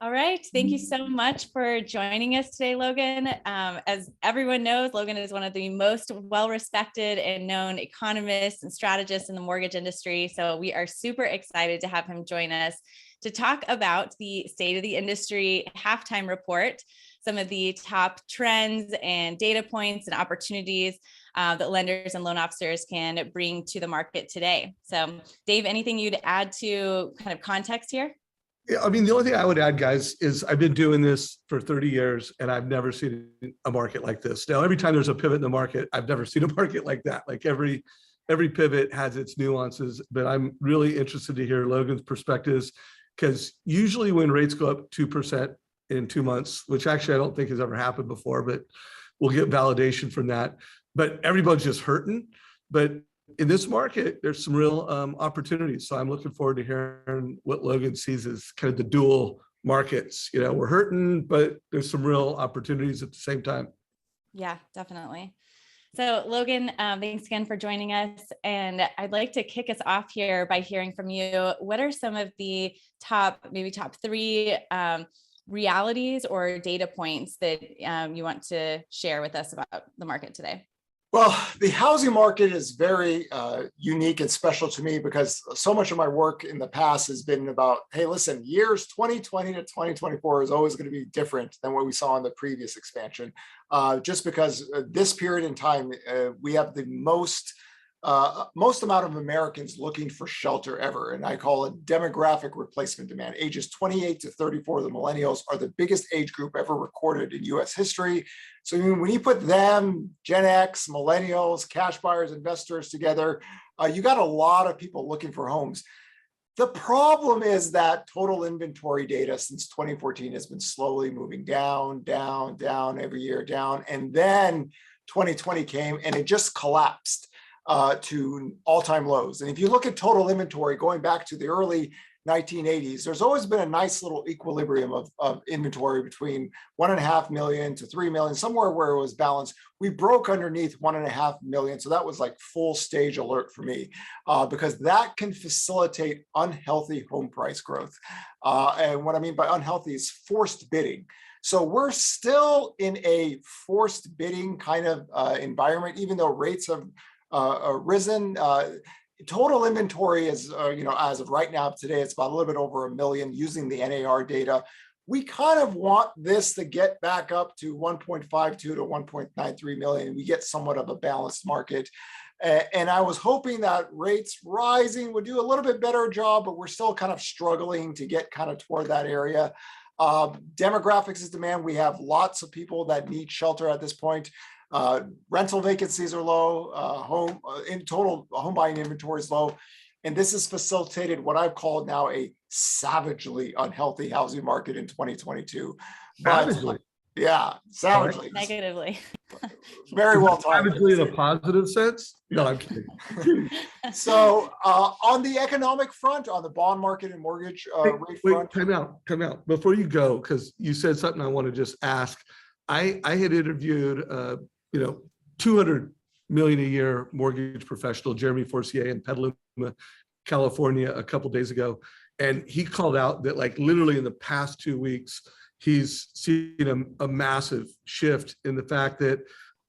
All right. Thank you so much for joining us today, Logan. As everyone knows, Logan is one of the most well-respected and known economists and strategists in the mortgage industry. So we are super excited to have him join us to talk about the state of the industry halftime report, some of the top trends and data points and opportunities that lenders and loan officers can bring to the market today. So Dave, anything you'd add to kind of context here? Yeah, I mean, the only thing I would add, guys, is I've been doing this for 30 years and I've never seen a market like this. Now, every time there's a pivot in the market, I've never seen a market like that. Like every pivot has its nuances, but I'm really interested to hear Logan's perspectives, because usually when rates go up 2% in 2 months, which actually I don't think has ever happened before, but we'll get validation from that. But everybody's just hurting. But in this market, there's some real opportunities. So I'm looking forward to hearing what Logan sees as kind of the dual markets. You know, we're hurting, but there's some real opportunities at the same time. Yeah, definitely. So Logan, thanks again for joining us. And I'd like to kick us off here by hearing from you. What are some of the top 3 realities or data points that you want to share with us about the market today? Well, the housing market is very unique and special to me because so much of my work in the past has been about, hey, listen, years 2020 to 2024 is always going to be different than what we saw in the previous expansion. Just because this period in time, we have the most amount of Americans looking for shelter ever. And I call it demographic replacement demand. Ages 28 to 34, the millennials are the biggest age group ever recorded in US history. So when you put them, Gen X, millennials, cash buyers, investors together, you got a lot of people looking for homes. The problem is that total inventory data since 2014 has been slowly moving down every year down. And then 2020 came and it just collapsed to all-time lows. And if you look at total inventory going back to the early 1980s, there's always been a nice little equilibrium of inventory between 1.5 million to 3 million, somewhere where it was balanced. We broke underneath 1.5 million. So that was like full stage alert for me, because that can facilitate unhealthy home price growth. And what I mean by unhealthy is forced bidding. So we're still in a forced bidding kind of environment, even though rates have risen. Total inventory is, as of right now, today, it's about a little bit over 1 million using the NAR data. We kind of want this to get back up to 1.52 to 1.93 million. We get somewhat of a balanced market. And I was hoping that rates rising would do a little bit better job, but we're still kind of struggling to get kind of toward that area. Demographics is demand. We have lots of people that need shelter at this point. Rental vacancies are low, in total home buying inventory is low. And this has facilitated what I've called now a savagely unhealthy housing market in 2022. Savagely. Yeah, savagely. Negatively. Very well timed. Savagely in a positive sense? No, I'm kidding. So on the economic front, on the bond market and mortgage rate front. Time out. Before you go, because you said something I want to just ask. I had interviewed 200 million a year mortgage professional, Jeremy Forcier in Petaluma, California, a couple of days ago. And he called out that like literally in the past 2 weeks, he's seen a massive shift in the fact that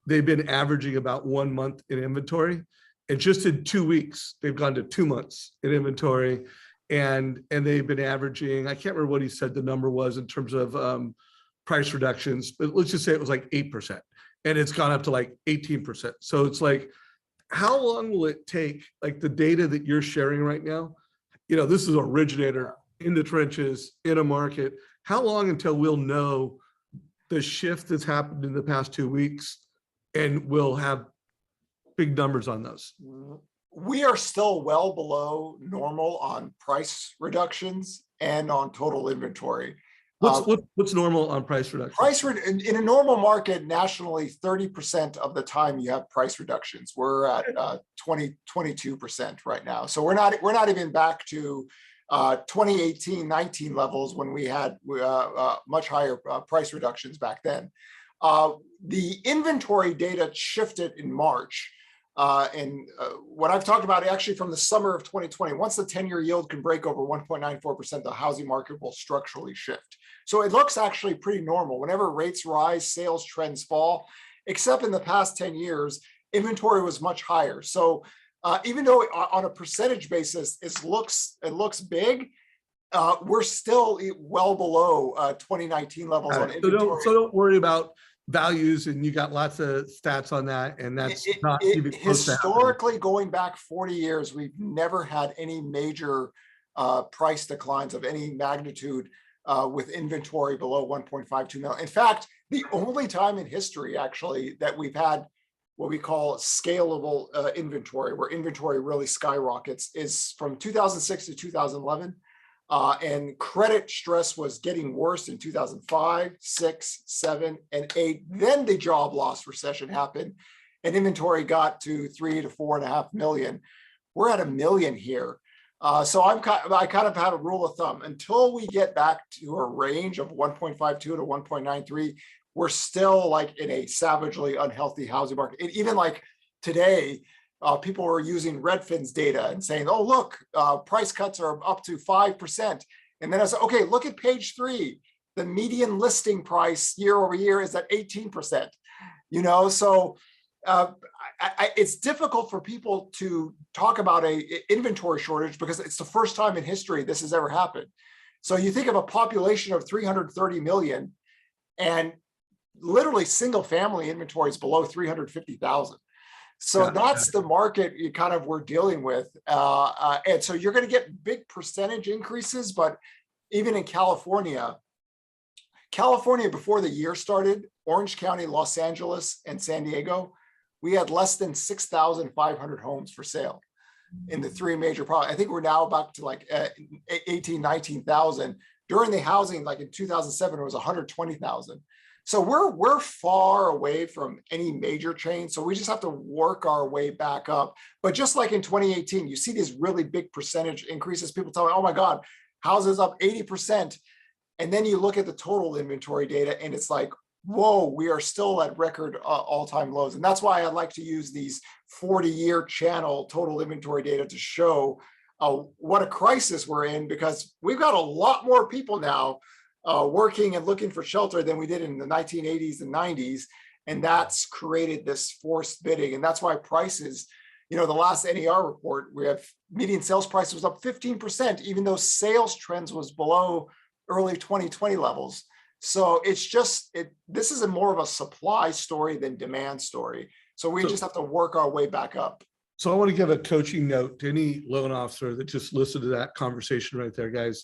they've been averaging about 1 month in inventory. And just in 2 weeks, they've gone to 2 months in inventory. And they've been averaging, I can't remember what he said the number was in terms of price reductions, but let's just say it was like 8%. And it's gone up to like 18%. So it's like, how long will it take, like the data that you're sharing right now? This is an originator in the trenches, in a market. How long until we'll know the shift that's happened in the past 2 weeks and we'll have big numbers on those? We are still well below normal on price reductions and on total inventory. What's normal on price reduction? In a normal market nationally, 30% of the time you have price reductions. We're at 22% right now. So we're not even back to 2018-19 levels when we had much higher price reductions back then. The inventory data shifted in March. What I've talked about actually from the summer of 2020, once the 10-year yield can break over 1.94%, the housing market will structurally shift. So it looks actually pretty normal. Whenever rates rise, sales trends fall, except in the past 10 years, inventory was much higher. So even though on a percentage basis, it looks big, we're still well below 2019 levels on inventory. So don't worry about values, and you got lots of stats on that, and that's not even close to historically going back 40 years, we've never had any major price declines of any magnitude with inventory below 1.52 million. In fact, the only time in history actually that we've had what we call scalable inventory, where inventory really skyrockets, is from 2006 to 2011. And credit stress was getting worse in 2005, 6, 7, and 8. Then the job loss recession happened and inventory got to 3 to 4.5 million. We're at 1 million here. So I kind of have a rule of thumb. Until we get back to a range of 1.52 to 1.93, we're still like in a savagely unhealthy housing market. And even like today, people were using Redfin's data and saying, oh, look, price cuts are up to 5%. And then I said, okay, look at page 3. The median listing price year over year is at 18%. You know, so it's difficult for people to talk about a inventory shortage because it's the first time in history this has ever happened. So you think of a population of 330 million, and literally single family inventory is below 350,000. So that's the market you kind of we're dealing with. And so you're going to get big percentage increases, but even in California before the year started, Orange County, Los Angeles, and San Diego, we had less than 6,500 homes for sale in the 3 major products. I think we're now back to like 18, 19,000. During the housing, like in 2007, it was 120,000. So we're far away from any major change. So we just have to work our way back up. But just like in 2018, you see these really big percentage increases. People tell me, oh my God, houses up 80%. And then you look at the total inventory data and it's like, whoa, we are still at record all-time lows. And that's why I like to use these 40-year channel total inventory data to show what a crisis we're in, because we've got a lot more people now working and looking for shelter than we did in the 1980s and 90s. And that's created this forced bidding. And that's why prices, you know, the last NER report, we have median sales price was up 15%, even though sales trends was below early 2020 levels. So it's just, this is more of a supply story than demand story. So we just have to work our way back up. So I want to give a coaching note to any loan officer that just listened to that conversation right there, guys.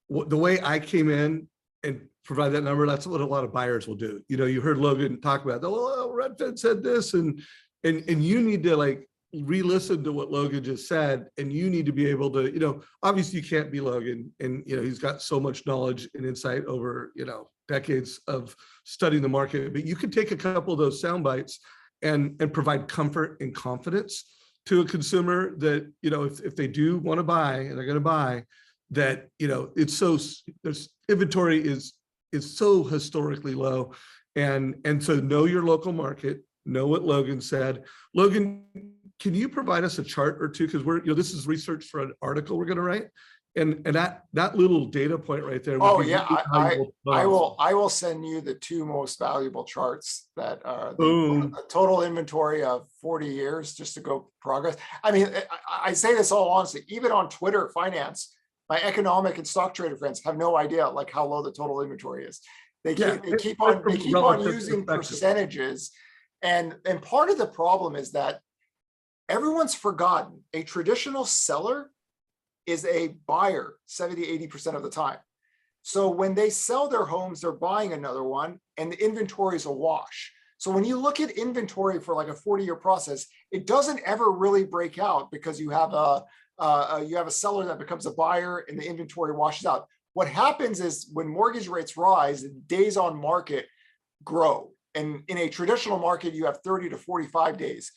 The way I came in and provide that number, that's what a lot of buyers will do. You know, you heard Logan talk about, oh, Redfin said this, and you need to like re-listen to what Logan just said, and you need to be able to, you know, obviously you can't be Logan, and you know he's got so much knowledge and insight over, you know, decades of studying the market, but you can take a couple of those sound bites and provide comfort and confidence to a consumer that, you know, if they do want to buy and they're going to buy, that, you know, it's so, there's inventory is so historically low, and so know your local market, know what Logan said. Logan, can you provide us a chart or two, because we're, you know, this is research for an article we're going to write, and that little data point right there. Oh yeah, I will send you the 2 most valuable charts that are the total inventory of 40 years, just to go progress. I mean, I say this all honestly, even on Twitter finance, my economic and stock trader friends have no idea like how low the total inventory is. They keep on using percentages, and part of the problem is that everyone's forgotten a traditional seller is a buyer 70-80% of the time. So when they sell their homes, they're buying another one, and the inventory is a wash. So when you look at inventory for like a 40-year process, it doesn't ever really break out, because you have a seller that becomes a buyer and the inventory washes out. What happens is when mortgage rates rise, days on market grow. And in a traditional market, you have 30 to 45 days.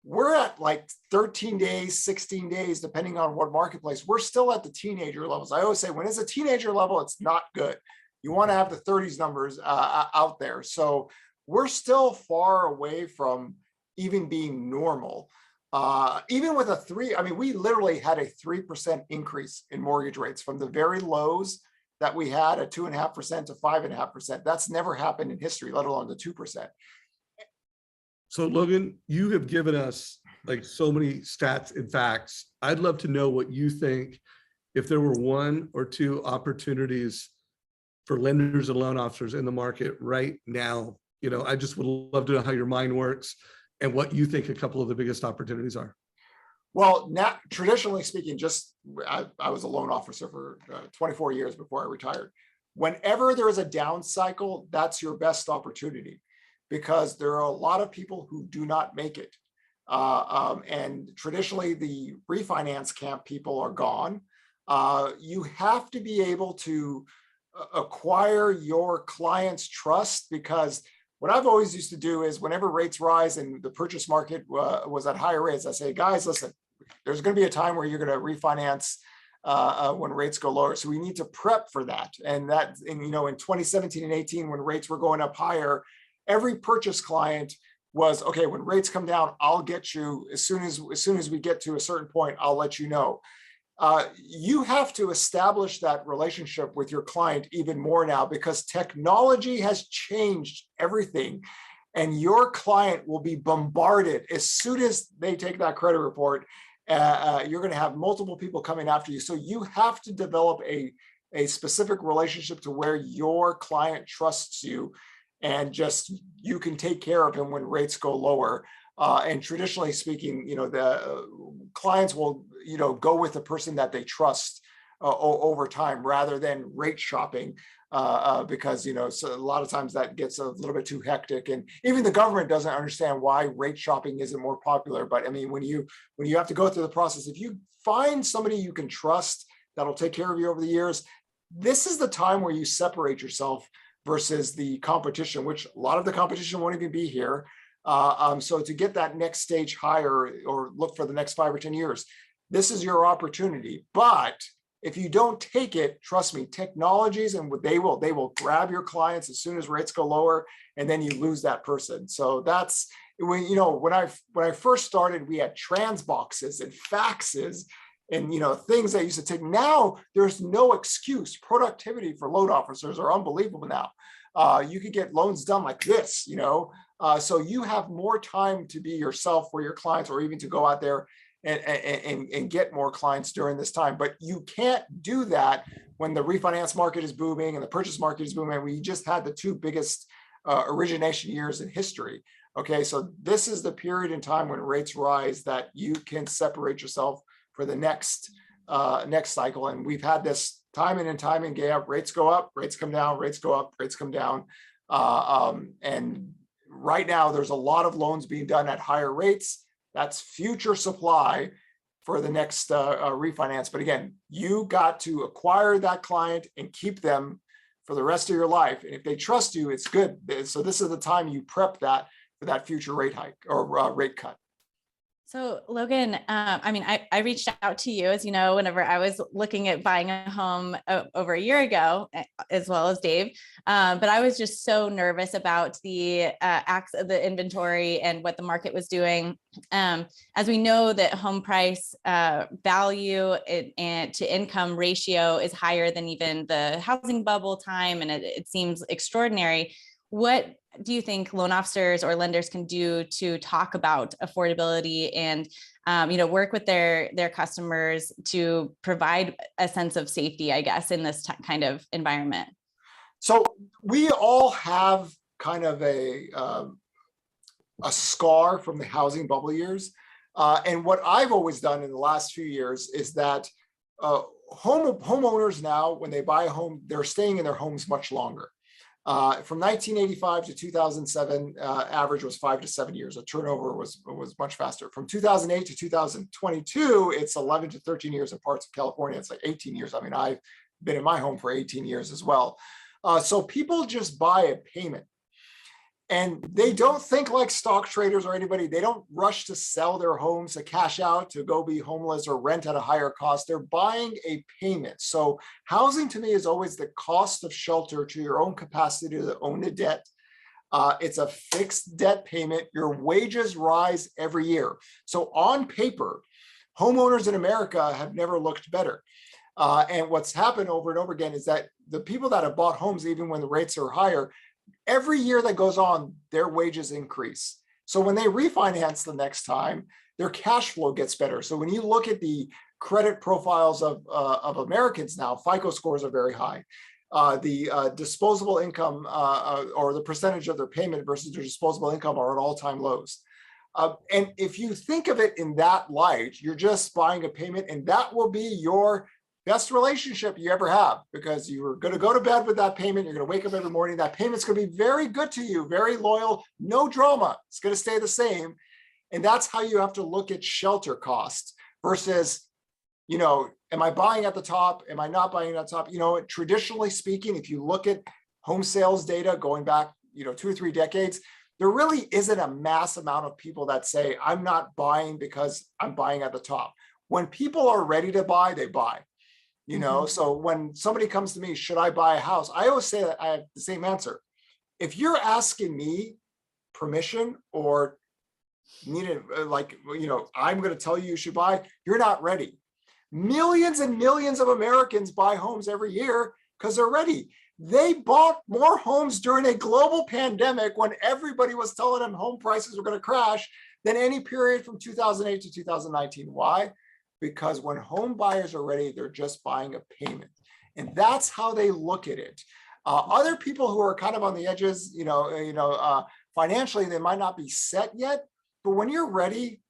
We're at like 13 days, 16 days, depending on what marketplace. We're still at the teenager levels. I always say when it's a teenager level, it's not good. You want to have the 30s numbers out there. So we're still far away from even being normal. Even with we literally had a 3% increase in mortgage rates from the very lows that we had at 2.5% to 5.5%. That's never happened in history, let alone the 2%. So Logan, you have given us like so many stats and facts. I'd love to know what you think, if there were one or two opportunities for lenders and loan officers in the market right now. I just would love to know how your mind works and what you think a couple of the biggest opportunities are. Well, now, traditionally speaking, I was a loan officer for 24 years before I retired. Whenever there is a down cycle, that's your best opportunity, because there are a lot of people who do not make it. And traditionally, the refinance camp people are gone. You have to be able to acquire your clients' trust, because what I've always used to do is whenever rates rise and the purchase market was at higher rates, I say, guys, listen, there's going to be a time where you're going to refinance when rates go lower. So we need to prep for that. And in 2017 and 18, when rates were going up higher, every purchase client was, okay, when rates come down, I'll get you as soon as we get to a certain point, I'll let you know. You have to establish that relationship with your client even more now, because technology has changed everything, and your client will be bombarded as soon as they take that credit report. You're going to have multiple people coming after you. So you have to develop a specific relationship to where your client trusts you, and just you can take care of him when rates go lower. And traditionally speaking, the clients will, go with the person that they trust over time, rather than rate shopping, because, so a lot of times that gets a little bit too hectic. And even the government doesn't understand why rate shopping isn't more popular. But I mean, when you have to go through the process, if you find somebody you can trust that'll take care of you over the years, this is the time where you separate yourself versus the competition, which a lot of the competition won't even be here. So to get that next stage higher, or look for the next 5 or 10 years, this is your opportunity. But if you don't take it, trust me, technologies, and they will grab your clients as soon as rates go lower, and then you lose that person. So that's when I first started, we had trans boxes and faxes and things that used to take. Now there's no excuse. Productivity for loan officers are unbelievable now. You could get loans done like this, so you have more time to be yourself for your clients, or even to go out there and get more clients during this time. But you can't do that when the refinance market is booming and the purchase market is booming. We just had the two biggest origination years in history. Okay, so this is the period in time when rates rise that you can separate yourself for the next cycle. And we've had this time in and time again. Rates go up, rates come down, rates go up, rates come down. And right now there's a lot of loans being done at higher rates. That's future supply for the next refinance. But again, you got to acquire that client and keep them for the rest of your life. And if they trust you, it's good. So this is the time you prep that for that future rate hike or rate cut. So Logan, I reached out to you, as you know, whenever I was looking at buying a home over a year ago, as well as Dave. But I was just so nervous about the acts of the inventory and what the market was doing. As we know that home price value and to income ratio is higher than even the housing bubble time, and it seems extraordinary. What do you think loan officers or lenders can do to talk about affordability and, work with their customers to provide a sense of safety, I guess, in this kind of environment? So we all have kind of a scar from the housing bubble years. And what I've always done in the last few years is that homeowners now, when they buy a home, they're staying in their homes much longer. From 1985 to 2007, average was 5 to 7 years. The turnover was much faster. From 2008 to 2022, it's 11 to 13 years. In parts of California, it's like 18 years. I mean, I've been in my home for 18 years as well. So people just buy a payment. And they don't think like stock traders or anybody. They don't rush to sell their homes, to cash out, to go be homeless or rent at a higher cost. They're buying a payment. So housing to me is always the cost of shelter to your own capacity to own a debt. It's a fixed debt payment. Your wages rise every year. So on paper, homeowners in America have never looked better. And what's happened over and over again is that the people that have bought homes, even when the rates are higher, every year that goes on, their wages increase. So when they refinance the next time, their cash flow gets better. So when you look at the credit profiles of Americans now, FICO scores are very high. The disposable income or the percentage of their payment versus their disposable income are at all-time lows. And if you think of it in that light, you're just buying a payment, and that will be your best relationship you ever have, because you're going to go to bed with that payment. You're going to wake up every morning. That payment's going to be very good to you, very loyal, no drama. It's going to stay the same. And that's how you have to look at shelter costs versus, you know, am I buying at the top? Am I not buying at the top? You know, traditionally speaking, if you look at home sales data going back, 2 or 3 decades, there really isn't a mass amount of people that say, I'm not buying because I'm buying at the top. When people are ready to buy, they buy. So when somebody comes to me, should I buy a house? I always say that I have the same answer. If you're asking me permission or need it, I'm going to tell you should buy, you're not ready. Millions and millions of Americans buy homes every year because they're ready. They bought more homes during a global pandemic when everybody was telling them home prices were going to crash than any period from 2008 to 2019. Why? Because when home buyers are ready, they're just buying a payment. And that's how they look at it. Other people who are kind of on the edges, financially, they might not be set yet, but when you're ready,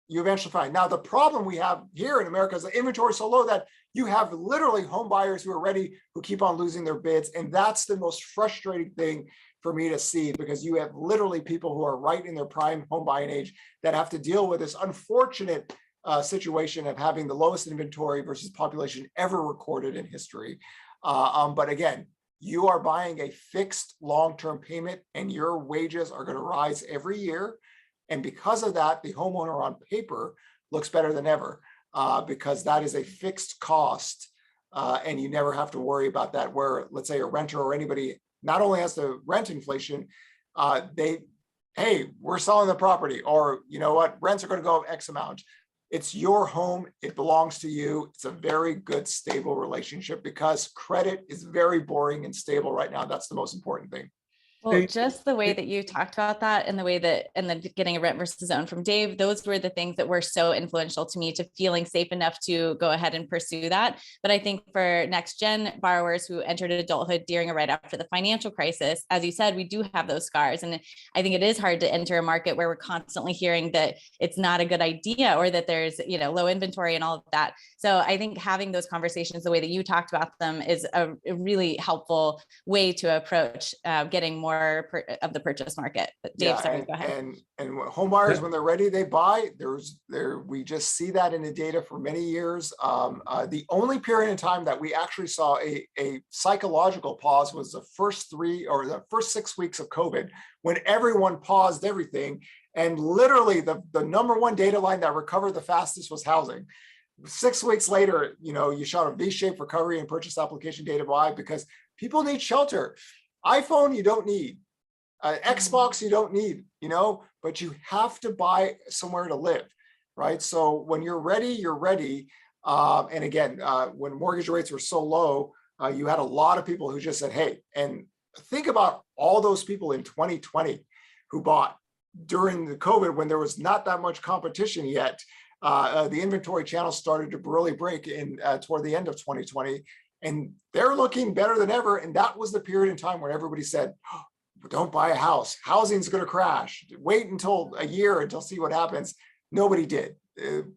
you eventually find. Now, the problem we have here in America is the inventory is so low that you have literally home buyers who are ready, who keep on losing their bids. And that's the most frustrating thing for me to see, because you have literally people who are right in their prime home buying age that have to deal with this unfortunate situation of having the lowest inventory versus population ever recorded in history. But again, you are buying a fixed long-term payment and your wages are going to rise every year. And because of that, the homeowner on paper looks better than ever because that is a fixed cost. And you never have to worry about that, where let's say a renter or anybody not only has to rent inflation, hey, we're selling the property, or you know what, rents are going to go up X amount. It's your home. It belongs to you. It's a very good, stable relationship because credit is very boring and stable right now. That's the most important thing. Well, just the way that you talked about that and the way that, and then getting a rent versus own from Dave, those were the things that were so influential to me, to feeling safe enough to go ahead and pursue that. But I think for next gen borrowers who entered adulthood during or right after the financial crisis, as you said, we do have those scars. And I think it is hard to enter a market where we're constantly hearing that it's not a good idea or that there's, low inventory and all of that. So I think having those conversations, the way that you talked about them, is a really helpful way to approach getting more of the purchase market. But Dave, sorry, go ahead. And home buyers, when they're ready, they buy. We just see that in the data for many years. The only period in time that we actually saw a psychological pause was the first 6 weeks of COVID, when everyone paused everything. And literally the number one data line that recovered the fastest was housing. 6 weeks later, you shot a V-shaped recovery in purchase application data. Why? Because people need shelter. iPhone, you don't need. Xbox, you don't need, but you have to buy somewhere to live, right? So when you're ready, you're ready. And again, when mortgage rates were so low, you had a lot of people who just said, hey, and think about all those people in 2020 who bought during the COVID when there was not that much competition yet. The inventory channel started to really break in toward the end of 2020. And they're looking better than ever. And that was the period in time where everybody said, oh, don't buy a house. Housing's going to crash. Wait until a year until see what happens. Nobody did.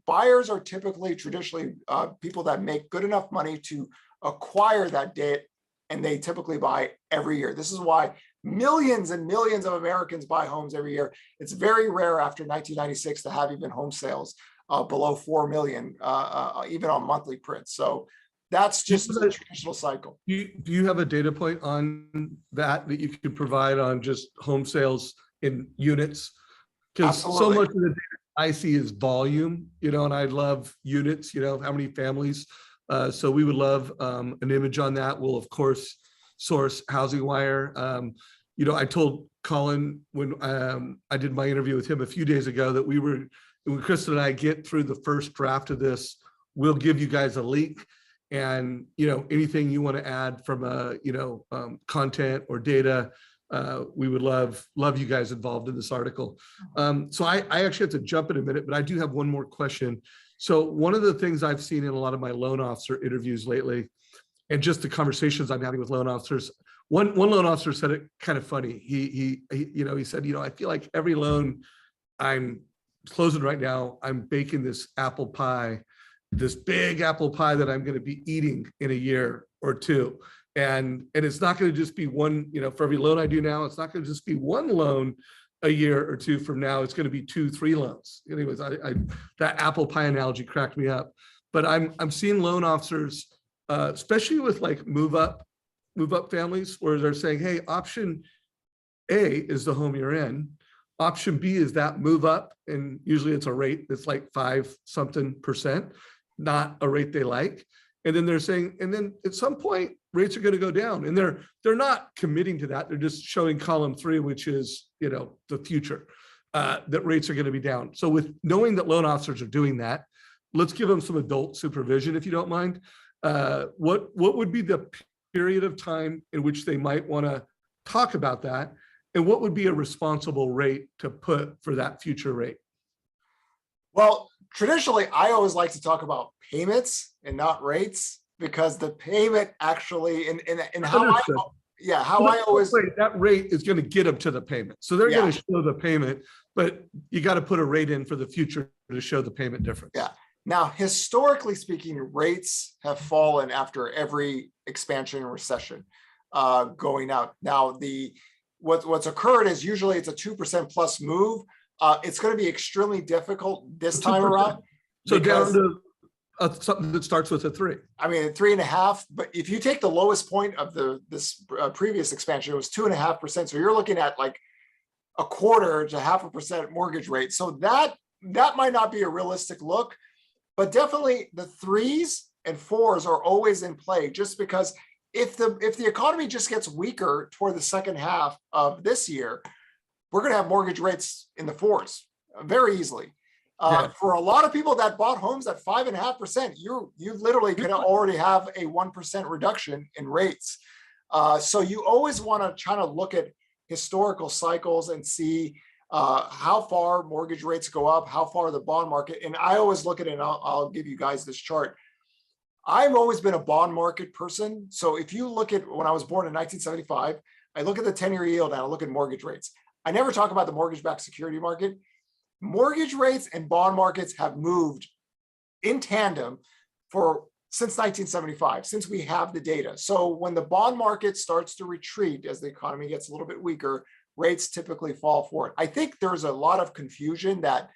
Buyers are traditionally people that make good enough money to acquire that debt, and they typically buy every year. This is why millions and millions of Americans buy homes every year. It's very rare after 1996 to have even home sales below 4 million, even on monthly prints. So that's just a traditional cycle. Do you have a data point on that you could provide on just home sales in units? Because so much of the data I see is volume, and I love units, how many families. So we would love an image on that. We'll, of course, source HousingWire. I told Colin, when I did my interview with him a few days ago, that when Kristen and I get through the first draft of this, we'll give you guys a link, and anything you want to add from content or data, we would love you guys involved in this article. So I actually have to jump in a minute, but I do have one more question. So one of the things I've seen in a lot of my loan officer interviews lately, and just the conversations I'm having with loan officers, one loan officer said it kind of funny. He said, I feel like every loan I'm closing right now, I'm baking this apple pie, this big apple pie that I'm going to be eating in a year or two. And it's not going to just be one, for every loan I do now, it's not going to just be one loan a year or two from now. It's going to be 2-3 loans. Anyways, that apple pie analogy cracked me up. But I'm seeing loan officers, especially with like move up families, where they're saying, hey, option A is the home you're in. Option B is that move up, and usually it's a rate that's like 5-something%, not a rate they like. And then they're saying, and then at some point rates are going to go down, and they're not committing to that. They're just showing column 3, which is the future, that rates are going to be down. So with knowing that loan officers are doing that, let's give them some adult supervision, if you don't mind. What would be the period of time in which they might want to talk about that, and what would be a responsible rate to put for that future rate? Well, traditionally, I always like to talk about payments and not rates, because the payment actually, and how I always, that rate is going to get them to the payment. So they're going to show the payment, but you got to put a rate in for the future to show the payment difference. Yeah. Now, historically speaking, rates have fallen after every expansion and recession going out. Now, what's occurred is usually it's a 2% plus move. It's going to be extremely difficult this time around. So down to something that starts with a 3. I mean, 3.5. But if you take the lowest point of this previous expansion, it was 2.5%. So you're looking at like 1/4 to 0.5% mortgage rate. So that might not be a realistic look, but definitely the 3s and 4s are always in play, just because if the economy just gets weaker toward the second half of this year, we're going to have mortgage rates in the 4s very easily. For a lot of people that bought homes at 5.5%, you literally can already have a 1% reduction in rates. So you always want to try to look at historical cycles and see how far mortgage rates go up, how far the bond market. And I always look at it, and I'll give you guys this chart. I've always been a bond market person. So if you look at when I was born in 1975, I look at the 10-year yield and I look at mortgage rates. I never talk about the mortgage-backed security market. Mortgage rates and bond markets have moved in tandem since 1975, since we have the data. So when the bond market starts to retreat as the economy gets a little bit weaker, rates typically fall for it. I think there's a lot of confusion that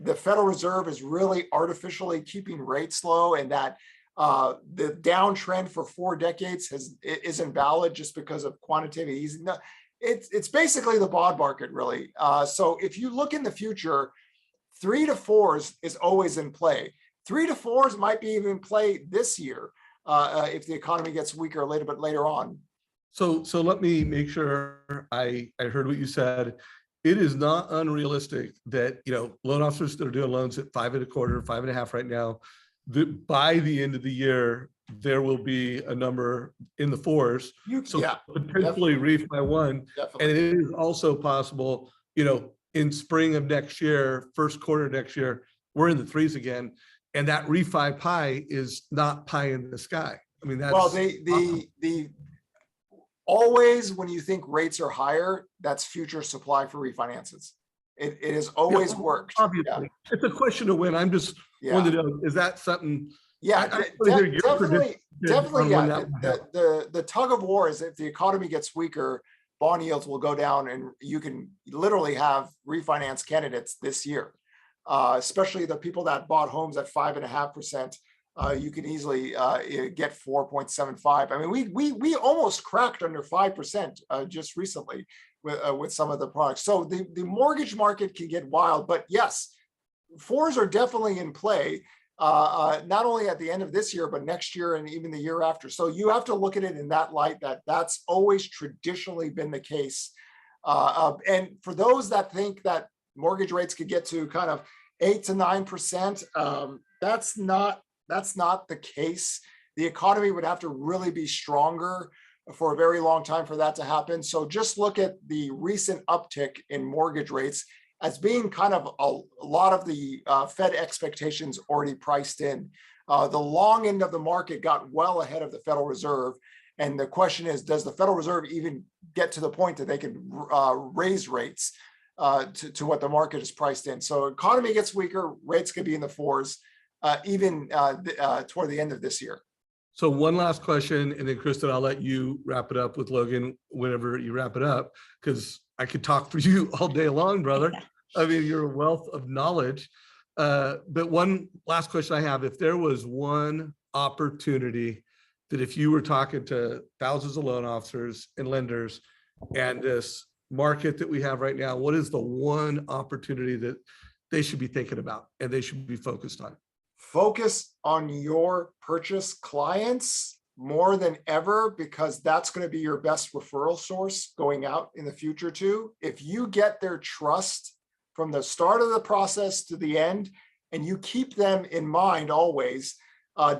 the Federal Reserve is really artificially keeping rates low, and that the downtrend for 4 decades isn't valid just because of quantitative easing. No, it's basically the bond market, really. So if you look in the future, 3 to 4s is always in play. 3 to 4s might be even in play this year if the economy gets weaker a little bit later on. So let me make sure I heard what you said. It is not unrealistic that loan officers that are doing loans at 5.25, 5.5 right now, that by the end of the year there will be a number in the 4s. Potentially refi 1, Definitely. and it is also possible, in spring of next year, first quarter next year, we're in the 3s again, and that refi pie is not pie in the sky. I mean, that's always when you think rates are higher, that's future supply for refinances. It has always worked. Obviously, it's a question of when. I'm just wanted to know, is that something? Definitely. Yeah, the tug of war is if the economy gets weaker, bond yields will go down, and you can literally have refinance candidates this year, especially the people that bought homes at 5.5%. You can easily get 4.75. I mean, we almost cracked under 5% just recently with some of the products. So the mortgage market can get wild, but yes, 4s are definitely in play, not only at the end of this year, but next year and even the year after. So you have to look at it in that light, that's always traditionally been the case And for those that think that mortgage rates could get to kind of 8 to 9%, that's not the case. The economy would have to really be stronger for a very long time for that to happen. So just look at the recent uptick in mortgage rates as being kind of a lot of the Fed expectations already priced in. The long end of the market got well ahead of the Federal Reserve. And the question is, does the Federal Reserve even get to the point that they can raise rates to what the market is priced in? So economy gets weaker, rates could be in the fours, even toward the end of this year. So one last question, and then Kristen, I'll let you wrap it up with Logan whenever you wrap it up, because I could talk for you all day long, brother. I mean, you're a wealth of knowledge. But one last question I have, if there was one opportunity that if you were talking to thousands of loan officers and lenders and this market that we have right now, what is the one opportunity that they should be thinking about and they should be focused on? Focus on your purchase clients more than ever, because that's going to be your best referral source going out in the future too. If you get their trust from the start of the process to the end, and you keep them in mind always,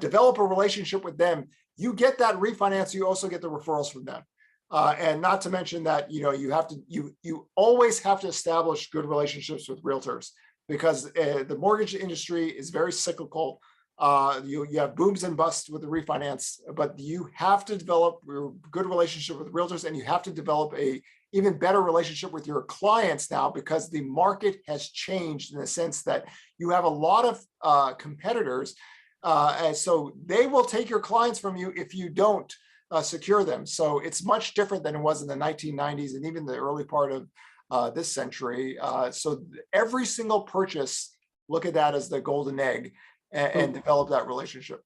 develop a relationship with them, you get that refinance, you also get the referrals from them. And not to mention that, you always have to establish good relationships with realtors, because the mortgage industry is very cyclical. You have booms and busts with the refinance, but you have to develop a good relationship with realtors, and you have to develop a even better relationship with your clients now, because the market has changed in the sense that you have a lot of competitors. And so they will take your clients from you if you don't secure them. So it's much different than it was in the 1990s and even the early part of this century. So every single purchase, look at that as the golden egg, and develop that relationship.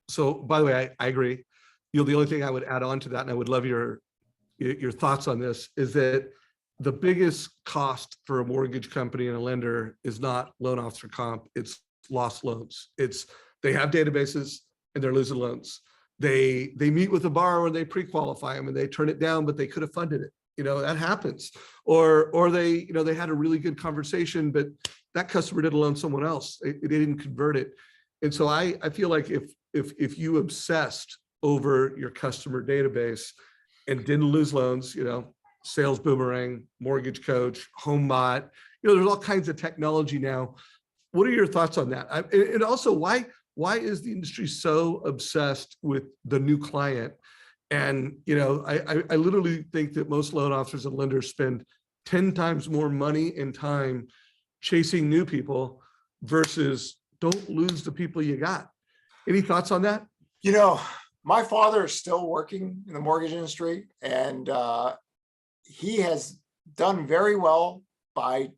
So by the way, I agree. The only thing I would add on to that, and I would love your thoughts on this, is that the biggest cost for a mortgage company and a lender is not loan officer comp, it's lost loans. It's they have databases and they're losing loans. They meet with the borrower and they pre-qualify them and they turn it down, but they could have funded it. That happens. Or they, they had a really good conversation, but that customer did loan someone else. They didn't convert it. And so I feel like if you obsessed over your customer database and didn't lose loans, Sales Boomerang, Mortgage Coach, HomeBot, there's all kinds of technology now. What are your thoughts on that? And also, why is the industry so obsessed with the new client? And, I literally think that most loan officers and lenders spend 10 times more money and time chasing new people versus don't lose the people you got. Any thoughts on that? My father is still working in the mortgage industry, and he has done very well by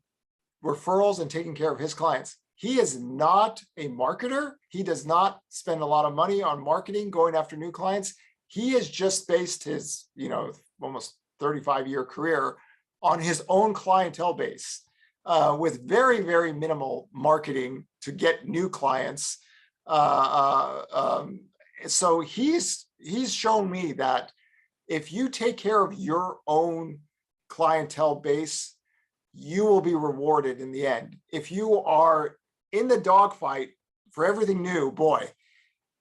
referrals and taking care of his clients. He is not a marketer. He does not spend a lot of money on marketing, going after new clients. He has just based his, almost 35-year career on his own clientele base, with very, very minimal marketing to get new clients. So he's shown me that if you take care of your own clientele base, you will be rewarded in the end. If you are in the dogfight for everything new, boy,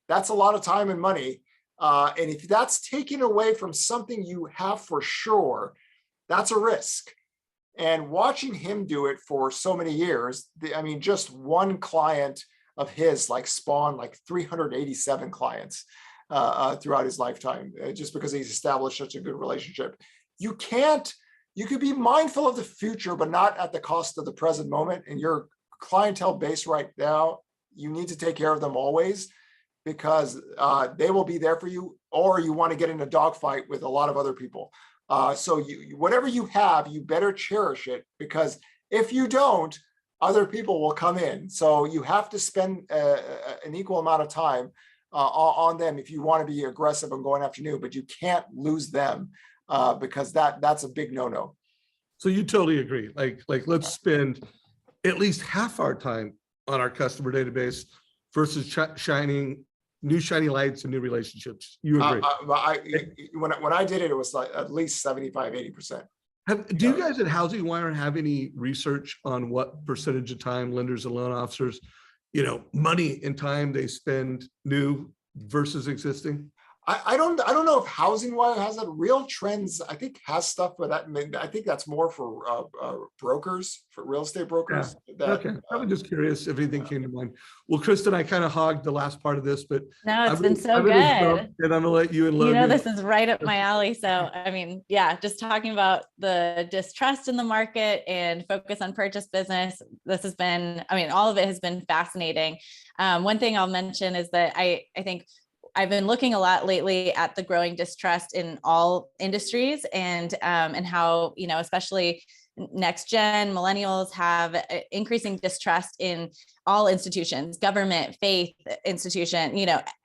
that's a lot of time and money. And if that's taken away from something you have for sure, that's a risk. And watching him do it for so many years, just one client of his spawned 387 clients throughout his lifetime, just because he's established such a good relationship. You could be mindful of the future, but not at the cost of the present moment. And your clientele base right now, you need to take care of them always, because they will be there for you, or you want to get in a dogfight with a lot of other people. So whatever you have, you better cherish it, because if you don't, other people will come in. So you have to spend an equal amount of time on them if you want to be aggressive and going after new, but you can't lose them because that's a big no-no. So you totally agree. Like let's spend at least half our time on our customer database versus shining new shiny lights and new relationships. You agree? When I did it, it was at least 75, 80%. Do you guys at HousingWire have any research on what percentage of time lenders and loan officers, money and time they spend new versus existing? I don't know if HousingWire has that. Real Trends, I think, has stuff, but I think that's more for brokers, for real estate brokers. Okay, I was just curious if anything came to mind. Well, Kristen, I kind of hogged the last part of this, but No, it's been so good. And I'm gonna let you and Logan. this is right up my alley. So, I mean, yeah, just talking about the distrust in the market and focus on purchase business. This has been, all of it has been fascinating. One thing I'll mention is that I think I've been looking a lot lately at the growing distrust in all industries and how, especially next gen millennials have increasing distrust in all institutions, government, faith, institution,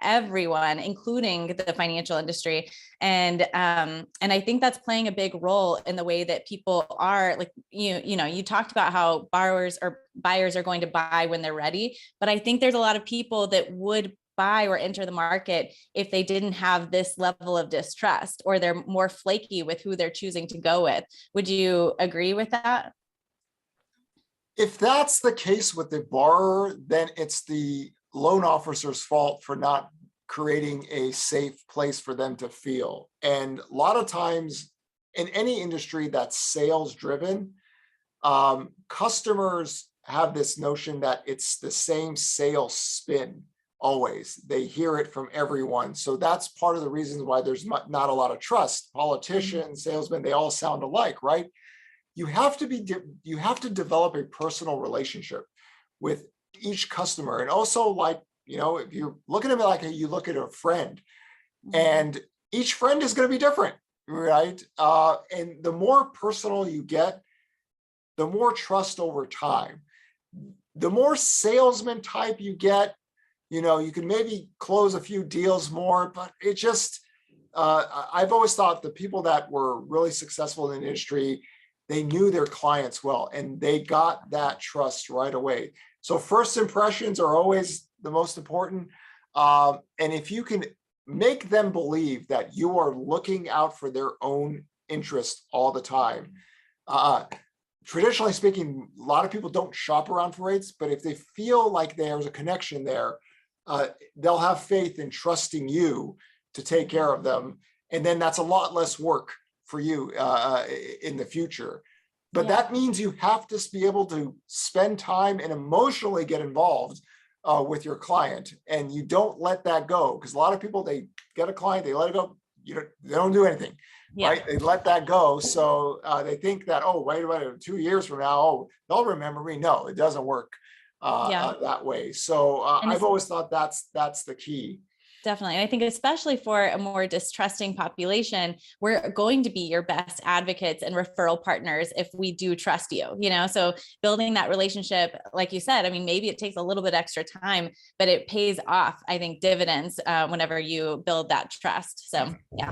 everyone, including the financial industry. And I think that's playing a big role in the way that people are like, you talked about how borrowers or buyers are going to buy when they're ready. But I think there's a lot of people that would buy or enter the market if they didn't have this level of distrust, or they're more flaky with who they're choosing to go with. Would you agree with that? If that's the case with the borrower, then it's the loan officer's fault for not creating a safe place for them to feel. And a lot of times in any industry that's sales driven, customers have this notion that it's the same sales spin. Always. They hear it from everyone. So that's part of the reasons why there's not a lot of trust. Politicians, salesmen, they all sound alike, right? You have to develop a personal relationship with each customer. And also, if you're looking at it like you look at a friend, and each friend is going to be different, right? And the more personal you get, the more trust over time. The more salesman type you get, you can maybe close a few deals more, but it just, I've always thought the people that were really successful in the industry, they knew their clients well, and they got that trust right away. So first impressions are always the most important. And if you can make them believe that you are looking out for their own interest all the time, traditionally speaking, a lot of people don't shop around for rates, but if they feel like there's a connection there, they'll have faith in trusting you to take care of them. And then that's a lot less work for you in the future. But that means you have to be able to spend time and emotionally get involved with your client. And you don't let that go, because a lot of people, they get a client, they let it go. They don't do anything, right? They let that go. So they think that, wait, 2 years from now, they'll remember me. No, it doesn't work that way. So I've always thought that's the key. Definitely. And I think especially for a more distrusting population, we're going to be your best advocates and referral partners if we do trust you, so building that relationship, like you said, maybe it takes a little bit extra time, but it pays off, I think, dividends whenever you build that trust. So yeah,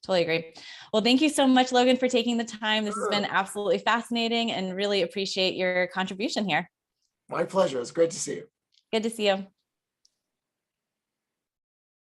totally agree. Well, thank you so much, Logan, for taking the time. This has been absolutely fascinating, and really appreciate your contribution here. My pleasure. It's great to see you. Good to see you.